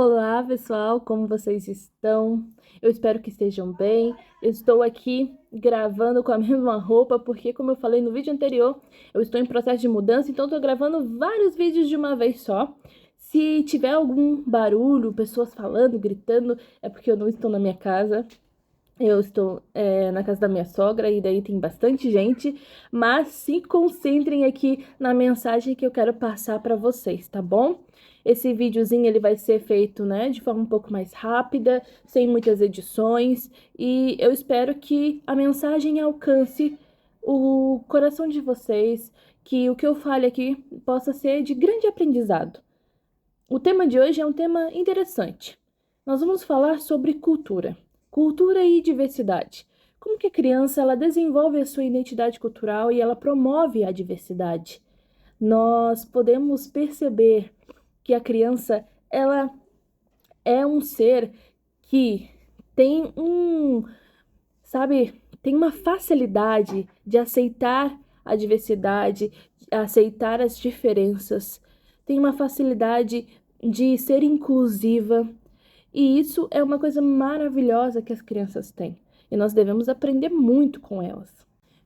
Olá, pessoal, como vocês estão? Eu espero que estejam bem. Eu estou aqui gravando com a mesma roupa, porque, como eu falei no vídeo anterior, eu estou em processo de mudança, então estou gravando vários vídeos de uma vez só. Se tiver algum barulho, pessoas falando, gritando, é porque eu não estou na minha casa. Eu estou na casa da minha sogra e daí tem bastante gente, mas se concentrem aqui na mensagem que eu quero passar para vocês, tá bom? Esse videozinho ele vai ser feito, né, de forma um pouco mais rápida, sem muitas edições, e eu espero que a mensagem alcance o coração de vocês, que o que eu fale aqui possa ser de grande aprendizado. O tema de hoje é um tema interessante. Nós vamos falar sobre cultura. Cultura e diversidade. Como que a criança ela desenvolve a sua identidade cultural e ela promove a diversidade. Nós podemos perceber que a criança ela é um ser que tem tem uma facilidade de aceitar a diversidade, aceitar as diferenças, tem uma facilidade de ser inclusiva, e isso é uma coisa maravilhosa que as crianças têm, e nós devemos aprender muito com elas.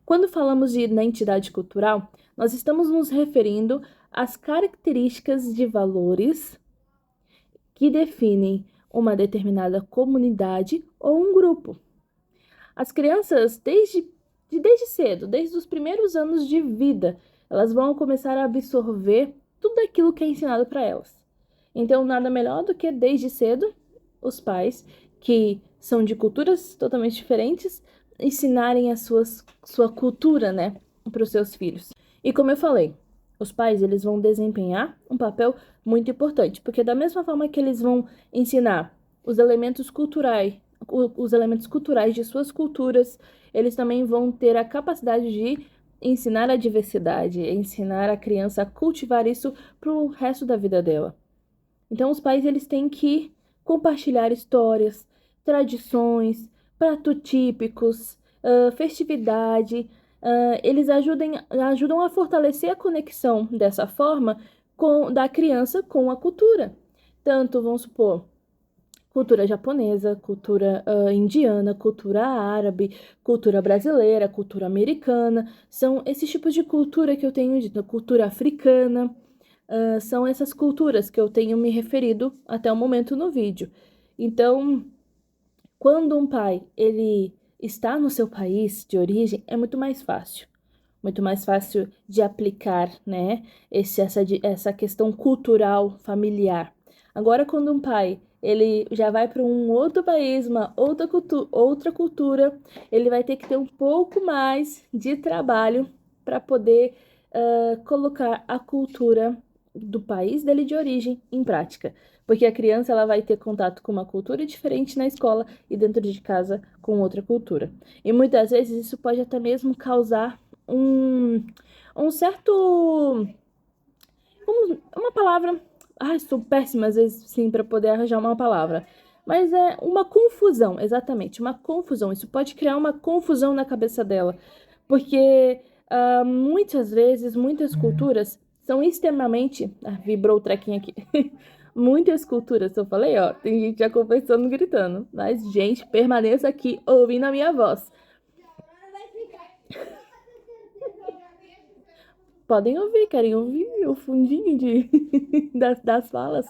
Quando falamos de identidade cultural, nós estamos nos referindo às características de valores que definem uma determinada comunidade ou um grupo. As crianças, desde cedo, desde os primeiros anos de vida, elas vão começar a absorver tudo aquilo que é ensinado para elas. Então, nada melhor do que desde cedo os pais, que são de culturas totalmente diferentes, ensinarem sua cultura, né, para os seus filhos. E como eu falei, os pais eles vão desempenhar um papel muito importante, porque da mesma forma que eles vão ensinar os elementos culturais, os elementos culturais de suas culturas, eles também vão ter a capacidade de ensinar a diversidade, ensinar a criança a cultivar isso para o resto da vida dela. Então, os pais eles têm que compartilhar histórias, tradições, pratos típicos, festividade. Eles ajudam a fortalecer a conexão dessa forma da criança com a cultura. Tanto, vamos supor, cultura japonesa, cultura indiana, cultura árabe, cultura brasileira, cultura americana. São esses tipos de cultura que eu tenho dito, cultura africana. São essas culturas que eu tenho me referido até o momento no vídeo. Então, quando um pai ele está no seu país de origem, é muito mais fácil de aplicar, né, essa questão cultural familiar. Agora, quando um pai ele já vai para um outro país, uma outra cultura, ele vai ter que ter um pouco mais de trabalho para poder colocar a cultura do país dele de origem em prática. Porque a criança ela vai ter contato com uma cultura diferente na escola e dentro de casa com outra cultura. E muitas vezes isso pode até mesmo causar um certo. Uma palavra. Ai, sou péssima às vezes, sim, para poder arranjar uma palavra. Mas é uma confusão, exatamente, uma confusão. Isso pode criar uma confusão na cabeça dela. Porque muitas vezes, muitas culturas são extremamente. Ah, vibrou o trequinho aqui. Muitas culturas, eu falei, ó, tem gente já conversando, gritando. Mas, gente, permaneça aqui ouvindo a minha voz. Podem ouvir, querem ouvir o fundinho das falas.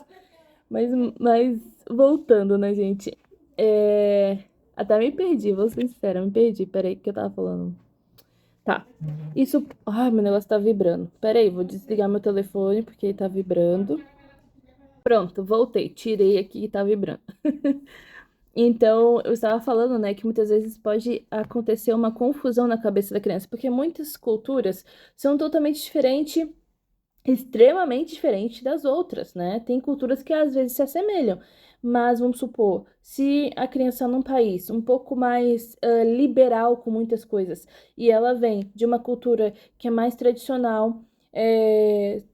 Mas, mas voltando, né, gente? É... Até me perdi, vou ser sincera, me perdi. Peraí, que eu tava falando. Tá. Isso. Ai, meu negócio tá vibrando. Peraí, vou desligar meu telefone porque tá vibrando. Pronto, voltei. Tirei aqui que tá vibrando. Então, eu estava falando, né, que muitas vezes pode acontecer uma confusão na cabeça da criança, porque muitas culturas são totalmente diferentes, extremamente diferentes das outras, né? Tem culturas que às vezes se assemelham, mas vamos supor, se a criança num país um pouco mais liberal com muitas coisas e ela vem de uma cultura que é mais tradicional,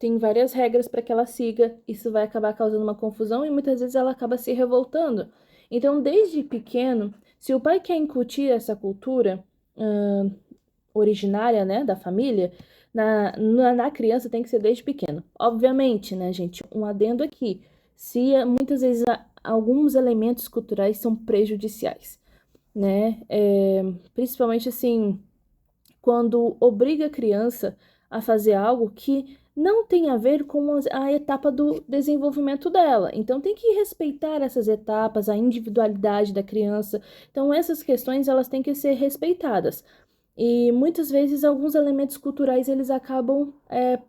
tem várias regras para que ela siga, isso vai acabar causando uma confusão e muitas vezes ela acaba se revoltando. Então, desde pequeno, se o pai quer incutir essa cultura originária, né, da família, na criança tem que ser desde pequeno. Obviamente, né, gente, um adendo aqui. se muitas vezes alguns elementos culturais são prejudiciais, né? Principalmente assim, quando obriga a criança a fazer algo que não tem a ver com a etapa do desenvolvimento dela. Então tem que respeitar essas etapas, a individualidade da criança. Então essas questões elas têm que ser respeitadas. E muitas vezes alguns elementos culturais eles acabam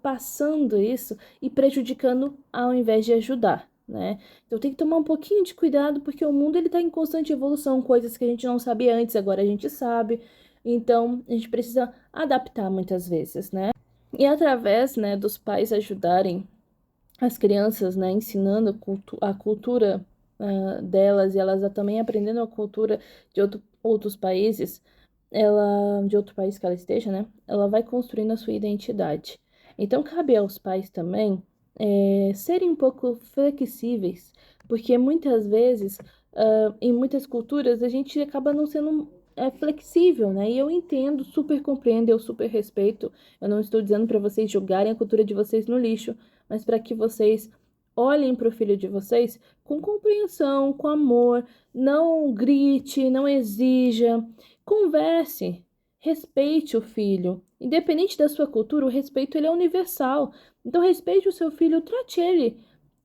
passando isso e prejudicando ao invés de ajudar, né? Então tem que tomar um pouquinho de cuidado porque o mundo ele está em constante evolução, coisas que a gente não sabia antes, agora a gente sabe. Então a gente precisa adaptar muitas vezes, né? E através, né, dos pais ajudarem as crianças, né, ensinando a cultura delas e elas também aprendendo a cultura de outros países, de outro país que ela esteja, né, ela vai construindo a sua identidade. Então, cabe aos pais também serem um pouco flexíveis, porque muitas vezes, em muitas culturas, a gente acaba não sendo flexível, né? E eu entendo, super compreendo, eu super respeito. Eu não estou dizendo para vocês jogarem a cultura de vocês no lixo, mas para que vocês olhem para o filho de vocês com compreensão, com amor, não grite, não exija, converse, respeite o filho. Independente da sua cultura, o respeito ele é universal. Então respeite o seu filho, trate ele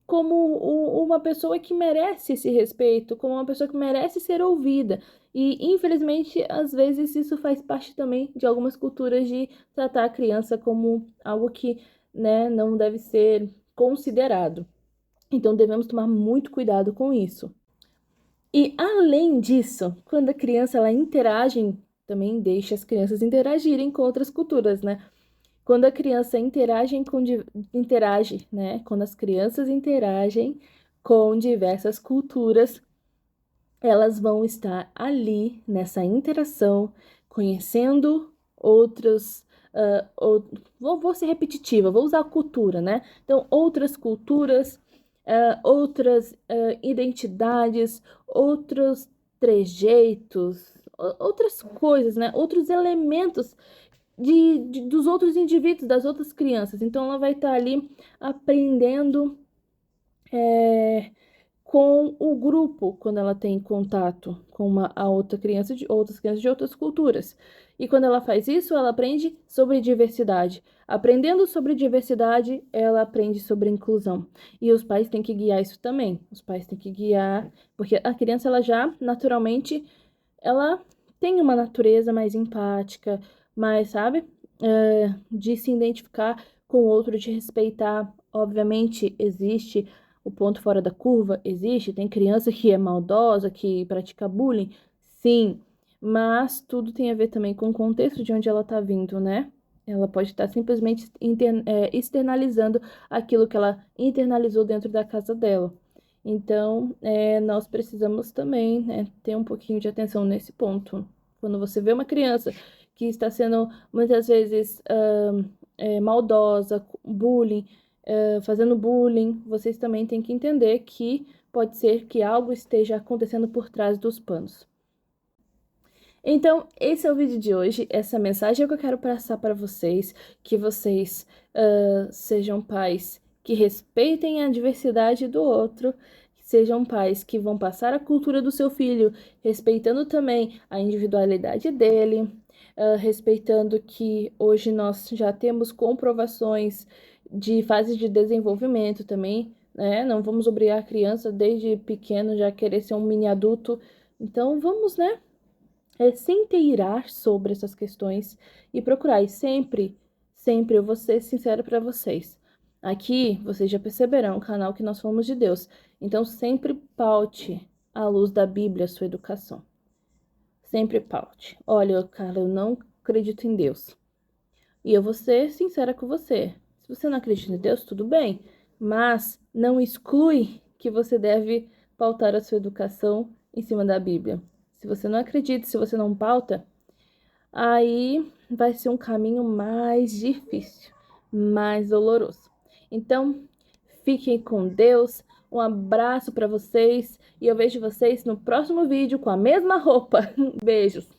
como uma pessoa que merece esse respeito, como uma pessoa que merece ser ouvida. E, infelizmente, às vezes isso faz parte também de algumas culturas de tratar a criança como algo que, né, não deve ser considerado. Então, devemos tomar muito cuidado com isso. E, além disso, quando a criança ela interage, também deixa as crianças interagirem com outras culturas, né? Quando a criança interage, né? Quando as crianças interagem com diversas culturas, elas vão estar ali nessa interação, conhecendo outros. Vou ser repetitiva, vou usar cultura, né? Então, outras culturas, outras identidades, outros trejeitos, outras coisas, né? Outros elementos dos outros indivíduos, das outras crianças. Então, ela vai estar ali aprendendo com o grupo quando ela tem contato com a outra criança de outras crianças de outras culturas. E quando ela faz isso, ela aprende sobre diversidade. Aprendendo sobre diversidade, ela aprende sobre inclusão. E os pais têm que guiar isso também. Os pais têm que guiar, porque a criança ela já naturalmente ela tem uma natureza mais empática, mais, sabe, de se identificar com o outro, de respeitar. Obviamente, existe o ponto fora da curva, existe, tem criança que é maldosa, que pratica bullying, sim, mas tudo tem a ver também com o contexto de onde ela tá vindo, né? Ela pode estar simplesmente externalizando aquilo que ela internalizou dentro da casa dela. Então, nós precisamos também, né, ter um pouquinho de atenção nesse ponto. Quando você vê uma criança que está sendo muitas vezes maldosa, bullying, fazendo bullying, vocês também têm que entender que pode ser que algo esteja acontecendo por trás dos panos. Então, esse é o vídeo de hoje, essa mensagem é que eu quero passar para vocês, que vocês sejam pais que respeitem a diversidade do outro, que sejam pais que vão passar a cultura do seu filho, respeitando também a individualidade dele, respeitando que hoje nós já temos comprovações de fases de desenvolvimento também, né? Não vamos obrigar a criança desde pequeno já a querer ser um mini adulto. Então, vamos, né? Se inteirar sobre essas questões e procurar. E sempre eu vou ser sincera para vocês. Aqui, vocês já perceberão, o canal que nós fomos de Deus. Então, sempre paute à luz da Bíblia a sua educação. Sempre paute. Olha, cara, eu não acredito em Deus. E eu vou ser sincera com você. Se você não acredita em Deus, tudo bem. Mas não exclui que você deve pautar a sua educação em cima da Bíblia. Se você não acredita, se você não pauta, aí vai ser um caminho mais difícil, mais doloroso. Então, fiquem com Deus. Um abraço para vocês e eu vejo vocês no próximo vídeo com a mesma roupa. Beijos.